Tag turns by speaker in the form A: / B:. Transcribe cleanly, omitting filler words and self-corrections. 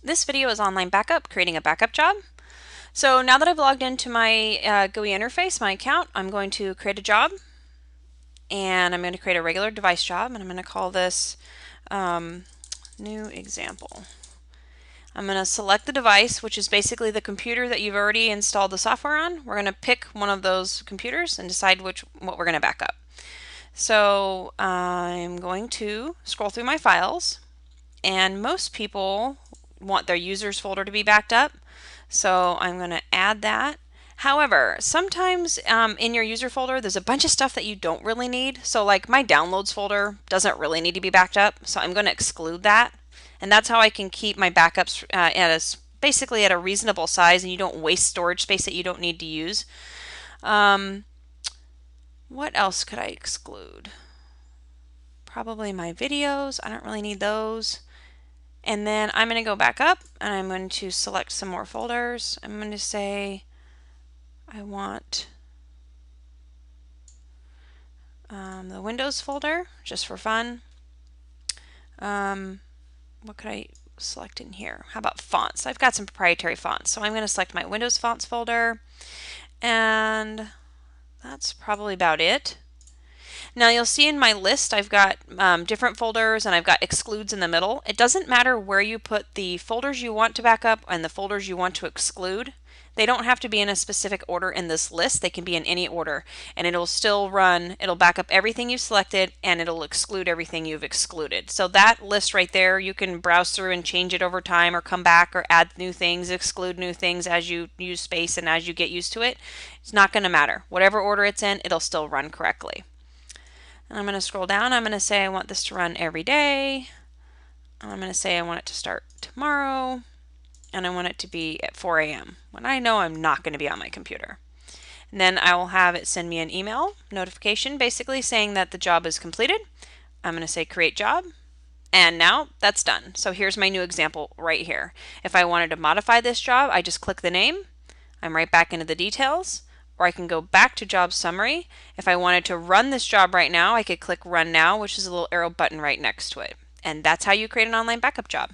A: This video is online backup, creating a backup job. So now that I've logged into my GUI interface, my account, I'm going to create a job, and I'm going to create a regular device job, and I'm going to call this new example. I'm going to select the device, which is basically the computer that you've already installed the software on. We're going to pick one of those computers and decide what we're going to back up. So I'm going to scroll through my files, and most people want their users folder to be backed up. So I'm going to add that. However, sometimes in your user folder, there's a bunch of stuff that you don't really need. So like my downloads folder doesn't really need to be backed up. So I'm going to exclude that. And that's how I can keep my backups basically at a reasonable size, and you don't waste storage space that you don't need to use. What else could I exclude? Probably my videos. I don't really need those. And then I'm going to go back up and I'm going to select some more folders. I'm going to say I want the Windows folder just for fun. What could I select in here? How about fonts? I've got some proprietary fonts. So I'm going to select my Windows fonts folder, and that's probably about it. Now you'll see in my list I've got different folders, and I've got excludes in the middle. It doesn't matter where you put the folders you want to back up and the folders you want to exclude. They don't have to be in a specific order in this list. They can be in any order, and it'll still run. It'll back up everything you've selected, and it'll exclude everything you've excluded. So that list right there, you can browse through and change it over time, or come back or add new things, exclude new things as you use space and as you get used to it. It's not going to matter. Whatever order it's in, it'll still run correctly. And I'm going to scroll down. I'm going to say I want this to run every day. I'm going to say I want it to start tomorrow, and I want it to be at 4 a.m. when I know I'm not going to be on my computer. And then I will have it send me an email notification basically saying that the job is completed. I'm going to say create job, and now that's done. So here's my new example right here. If I wanted to modify this job, I just click the name. I'm right back into the details. Or I can go back to job summary. If I wanted to run this job right now, I could click run now, which is a little arrow button right next to it. And that's how you create an online backup job.